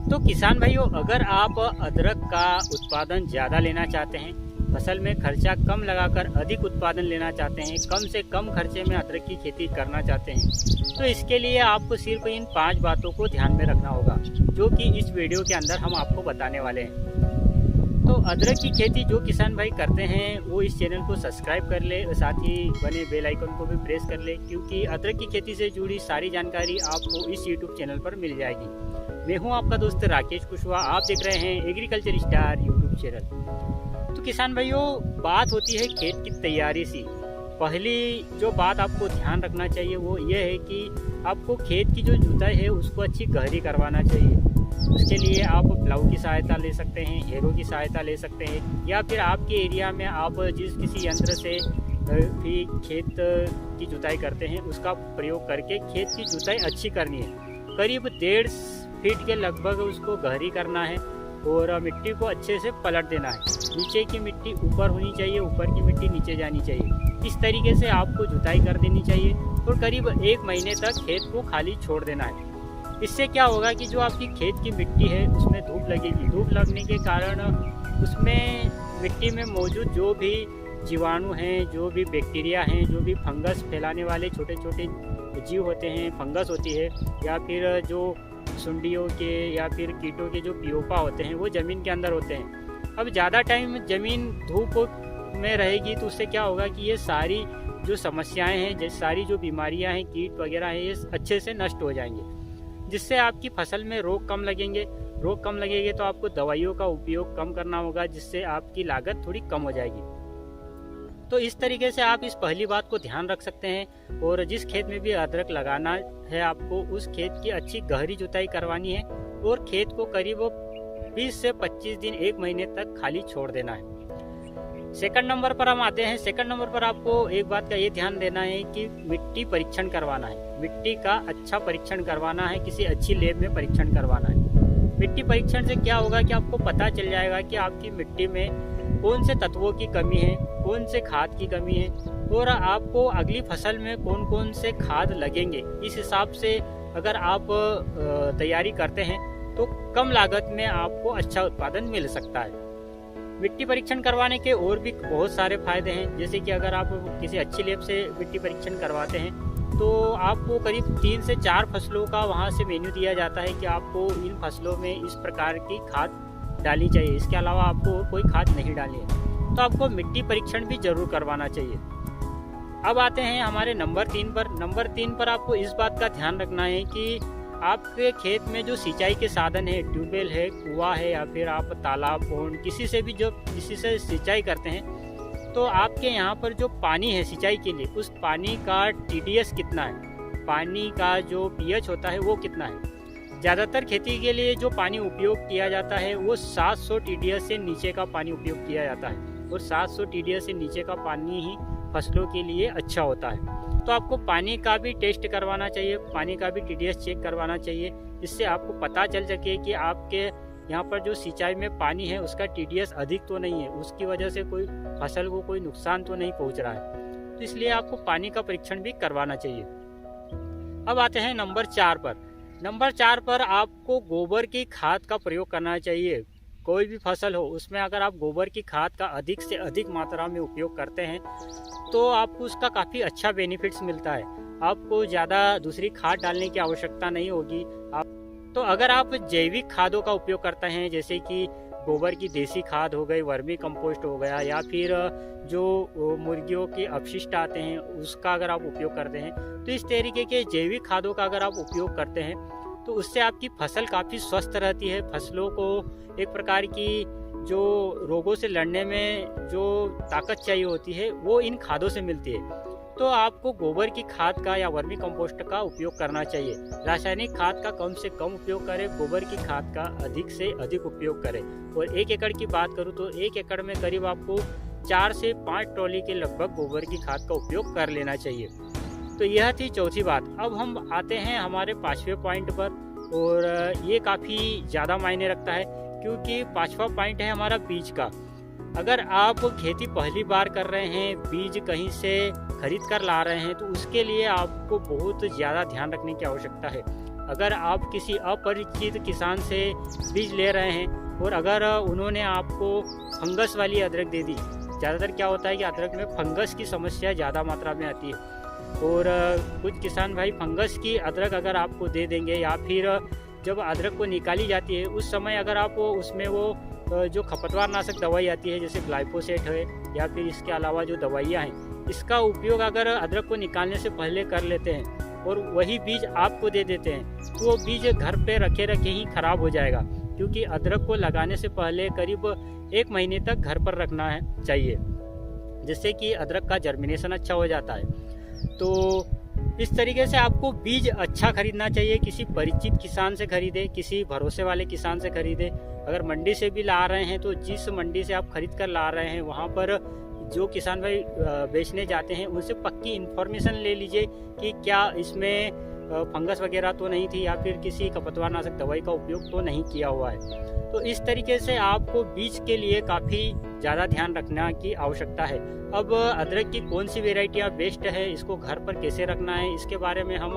तो किसान भाइयों, अगर आप अदरक का उत्पादन ज़्यादा लेना चाहते हैं, फसल में खर्चा कम लगाकर अधिक उत्पादन लेना चाहते हैं, कम से कम खर्चे में अदरक की खेती करना चाहते हैं, तो इसके लिए आपको सिर्फ इन 5 बातों को ध्यान में रखना होगा, जो कि इस वीडियो के अंदर हम आपको बताने वाले हैं। तो अदरक की खेती जो किसान भाई करते हैं वो इस चैनल को सब्सक्राइब कर ले और साथ ही बने बेल आइकन को भी प्रेस कर ले, क्योंकि अदरक की खेती से जुड़ी सारी जानकारी आपको इस यूट्यूब चैनल पर मिल जाएगी। मैं हूं आपका दोस्त राकेश कुशवाहा, आप देख रहे हैं एग्रीकल्चर स्टार यूट्यूब चैनल। तो किसान भाइयों, बात होती है खेत की तैयारी से। पहली जो बात आपको ध्यान रखना चाहिए वो ये है कि आपको खेत की जो जुताई है उसको अच्छी गहरी करवाना चाहिए। उसके लिए आप प्लाऊ की सहायता ले सकते हैं, हेरो की सहायता ले सकते हैं, या फिर आपके एरिया में आप जिस किसी यंत्र से भी खेत की जुताई करते हैं उसका प्रयोग करके खेत की जुताई अच्छी करनी है। करीब 1.5 फीट के लगभग उसको गहरी करना है और मिट्टी को अच्छे से पलट देना है। नीचे की मिट्टी ऊपर होनी चाहिए, ऊपर की मिट्टी नीचे जानी चाहिए। इस तरीके से आपको जुताई कर देनी चाहिए और करीब 1 महीने तक खेत को खाली छोड़ देना है। इससे क्या होगा कि जो आपकी खेत की मिट्टी है उसमें धूप लगेगी। धूप लगने के कारण उसमें मिट्टी में मौजूद जो भी जीवाणु हैं, जो भी बैक्टीरिया हैं, जो भी फंगस फैलाने वाले छोटे छोटे जीव होते हैं, फंगस होती है, या फिर जो सुंडियों के या फिर कीटों के जो पियोपा होते हैं वो ज़मीन के अंदर होते हैं। अब ज़्यादा टाइम ज़मीन धूप में रहेगी तो उससे क्या होगा कि ये सारी जो समस्याएं हैं, जैसे सारी जो बीमारियां हैं, कीट वगैरह हैं, ये अच्छे से नष्ट हो जाएंगे, जिससे आपकी फसल में रोग कम लगेंगे। रोग कम लगेंगे तो आपको दवाइयों का उपयोग कम करना होगा, जिससे आपकी लागत थोड़ी कम हो जाएगी। तो इस तरीके से आप इस पहली बात को ध्यान रख सकते हैं। और जिस खेत में भी अदरक लगाना है आपको उस खेत की अच्छी गहरी जुताई करवानी है और खेत को करीब 20 से 25 दिन 1 महीने तक खाली छोड़ देना है। सेकंड नंबर पर हम आते हैं। सेकंड नंबर पर आपको एक बात का ये ध्यान देना है कि मिट्टी परीक्षण करवाना है। मिट्टी का अच्छा परीक्षण करवाना है, किसी अच्छी लैब में परीक्षण करवाना है। मिट्टी परीक्षण से क्या होगा कि आपको पता चल जाएगा कि आपकी मिट्टी में कौन से तत्वों की कमी है, कौन से खाद की कमी है और आपको अगली फसल में कौन कौन से खाद लगेंगे। इस हिसाब से अगर आप तैयारी करते हैं तो कम लागत में आपको अच्छा उत्पादन मिल सकता है। मिट्टी परीक्षण करवाने के और भी बहुत सारे फायदे हैं, जैसे कि अगर आप किसी अच्छी लैब से मिट्टी परीक्षण करवाते हैं तो आपको करीब 3 से 4 फसलों का वहां से मेन्यू दिया जाता है कि आपको इन फसलों में इस प्रकार की खाद डालनी चाहिए, इसके अलावा आपको कोई खाद नहीं डालनी है। तो आपको मिट्टी परीक्षण भी जरूर करवाना चाहिए। अब आते हैं हमारे नंबर 3 पर। नंबर 3 पर आपको इस बात का ध्यान रखना है कि आपके खेत में जो सिंचाई के साधन है, ट्यूबवेल है, कुआं है, या फिर आप तालाब, पोंड, किसी से सिंचाई करते हैं, तो आपके यहाँ पर जो पानी है सिंचाई के लिए, उस पानी का TDS कितना है, पानी का जो pH होता है वो कितना है। ज़्यादातर खेती के लिए जो पानी उपयोग किया जाता है वो 700 TDS से नीचे का पानी उपयोग किया जाता है, और 700 TDS से नीचे का पानी ही फसलों के लिए अच्छा होता है। तो आपको पानी का भी टेस्ट करवाना चाहिए, पानी का भी TDS चेक करवाना चाहिए, जिससे आपको पता चल सके कि आपके यहाँ पर जो सिंचाई में पानी है उसका TDS अधिक तो नहीं है, उसकी वजह से कोई फसल को कोई नुकसान तो नहीं पहुँच रहा है। तो इसलिए आपको पानी का परीक्षण भी करवाना चाहिए। अब आते हैं नंबर 4 पर। नंबर 4 पर आपको गोबर की खाद का प्रयोग करना चाहिए। कोई भी फसल हो उसमें अगर आप गोबर की खाद का अधिक से अधिक मात्रा में उपयोग करते हैं तो आपको उसका काफ़ी अच्छा बेनिफिट्स मिलता है। आपको ज़्यादा दूसरी खाद डालने की आवश्यकता नहीं होगी। तो अगर आप जैविक खादों का उपयोग करते हैं, जैसे कि गोबर की देसी खाद हो गई, वर्मी कंपोस्ट हो गया, या फिर जो मुर्गियों के अपशिष्ट आते हैं उसका अगर आप उपयोग करते हैं, तो इस तरीके के जैविक खादों का अगर आप उपयोग करते हैं तो उससे आपकी फसल काफ़ी स्वस्थ रहती है। फसलों को एक प्रकार की जो रोगों से लड़ने में जो ताकत चाहिए होती है वो इन खादों से मिलती है। तो आपको गोबर की खाद का या वर्मी कंपोस्ट का उपयोग करना चाहिए। रासायनिक खाद का कम से कम उपयोग करें, गोबर की खाद का अधिक से अधिक उपयोग करें। और 1 एकड़ की बात करूं तो 1 एकड़ में करीब आपको 4 से 5 ट्रॉली के लगभग गोबर की खाद का उपयोग कर लेना चाहिए। तो यह थी चौथी बात। अब हम आते हैं हमारे 5वें पॉइंट पर, और ये काफ़ी ज़्यादा मायने रखता है, क्योंकि 5वां पॉइंट है हमारा बीज का। अगर आप खेती पहली बार कर रहे हैं, बीज कहीं से खरीद कर ला रहे हैं, तो उसके लिए आपको बहुत ज़्यादा ध्यान रखने की आवश्यकता है। अगर आप किसी अपरिचित किसान से बीज ले रहे हैं और अगर उन्होंने आपको फंगस वाली अदरक दे दी, ज़्यादातर क्या होता है कि अदरक में फंगस की समस्या ज़्यादा मात्रा में आती है, और कुछ किसान भाई फंगस की अदरक अगर आपको दे देंगे, या फिर जब अदरक को निकाली जाती है उस समय अगर आप उसमें वो जो खपतवार नाशक दवाई आती है जैसे ग्लाइफोसेट है या फिर इसके अलावा जो दवाइयाँ हैं, इसका उपयोग अगर अदरक को निकालने से पहले कर लेते हैं और वही बीज आपको दे देते हैं, तो वो बीज घर पे रखे रखे ही खराब हो जाएगा, क्योंकि अदरक को लगाने से पहले करीब 1 महीने तक घर पर रखना है चाहिए, जिससे कि अदरक का जर्मिनेशन अच्छा हो जाता है। तो इस तरीके से आपको बीज अच्छा खरीदना चाहिए, किसी परिचित किसान से खरीदे, किसी भरोसे वाले किसान से खरीदे। अगर मंडी से भी ला रहे हैं तो जिस मंडी से आप खरीद कर ला रहे हैं वहाँ पर जो किसान भाई बेचने जाते हैं उनसे पक्की इन्फॉर्मेशन ले लीजिए कि क्या इसमें फंगस वगैरह तो नहीं थी या फिर किसी खपतवार नाशक दवाई का उपयोग तो नहीं किया हुआ है। तो इस तरीके से आपको बीज के लिए काफ़ी ज़्यादा ध्यान रखना की आवश्यकता है। अब अदरक की कौन सी वेराइटियाँ बेस्ट है, इसको घर पर कैसे रखना है, इसके बारे में हम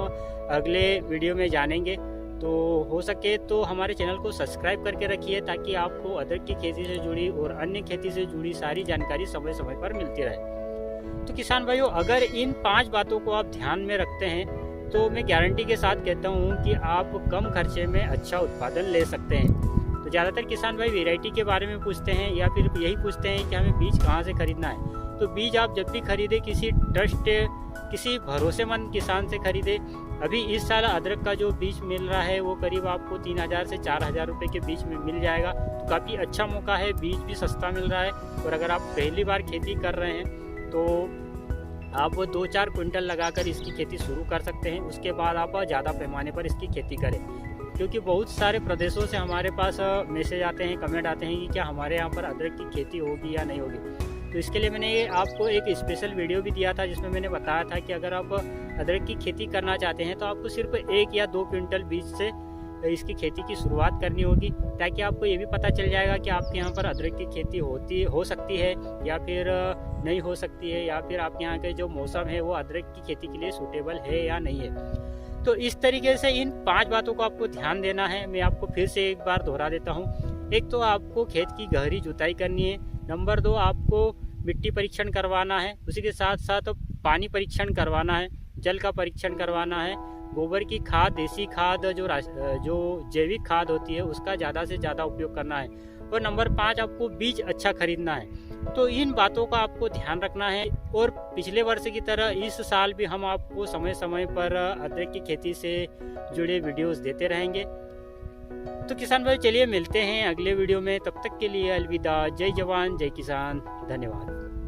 अगले वीडियो में जानेंगे। तो हो सके तो हमारे चैनल को सब्सक्राइब करके रखिए ताकि आपको अदरक की खेती से जुड़ी और अन्य खेती से जुड़ी सारी जानकारी समय समय पर मिलती रहे। तो किसान भाइयों, अगर इन 5 बातों को आप ध्यान में रखते हैं तो मैं गारंटी के साथ कहता हूँ कि आप कम खर्चे में अच्छा उत्पादन ले सकते हैं। तो ज़्यादातर किसान भाई वैरायटी के बारे में पूछते हैं या फिर यही पूछते हैं कि हमें बीज कहाँ से खरीदना है। तो बीज आप जब भी खरीदे किसी भरोसेमंद किसान से खरीदे। अभी इस साल अदरक का जो बीज मिल रहा है वो करीब आपको 3000 से 4000 रुपये के बीच में मिल जाएगा। तो काफ़ी अच्छा मौका है, बीज भी सस्ता मिल रहा है। और अगर आप पहली बार खेती कर रहे हैं तो आप 2-4 क्विंटल लगाकर इसकी खेती शुरू कर सकते हैं। उसके बाद आप ज़्यादा पैमाने पर इसकी खेती करें, क्योंकि बहुत सारे प्रदेशों से हमारे पास मैसेज आते हैं, कमेंट आते हैं कि क्या हमारे यहाँ पर अदरक की खेती होगी या नहीं होगी। तो इसके लिए मैंने आपको एक स्पेशल वीडियो भी दिया था जिसमें मैंने बताया था कि अगर आप अदरक की खेती करना चाहते हैं तो आपको सिर्फ 1 या 2 क्विंटल बीज से इसकी खेती की शुरुआत करनी होगी, ताकि आपको ये भी पता चल जाएगा कि आपके यहाँ पर अदरक की खेती हो सकती है या फिर नहीं हो सकती है, या फिर आपके यहाँ के जो मौसम है वो अदरक की खेती के लिए सूटेबल है या नहीं है। तो इस तरीके से इन 5 बातों को आपको ध्यान देना है। मैं आपको फिर से एक बार दोहरा देता हूँ। एक तो आपको खेत की गहरी जुताई करनी है। नंबर 2, आपको मिट्टी परीक्षण करवाना है। उसी के साथ साथ पानी परीक्षण करवाना है, जल का परीक्षण करवाना है, गोबर की खाद, देसी खाद, जो जैविक खाद होती है उसका ज़्यादा से ज़्यादा उपयोग करना है। और नंबर 5, आपको बीज अच्छा खरीदना है। तो इन बातों का आपको ध्यान रखना है। और पिछले वर्ष की तरह इस साल भी हम आपको समय समय पर अदरक की खेती से जुड़े वीडियोस देते रहेंगे। तो किसान भाई चलिए मिलते हैं अगले वीडियो में। तब तक के लिए अलविदा। जय जवान जय किसान। धन्यवाद।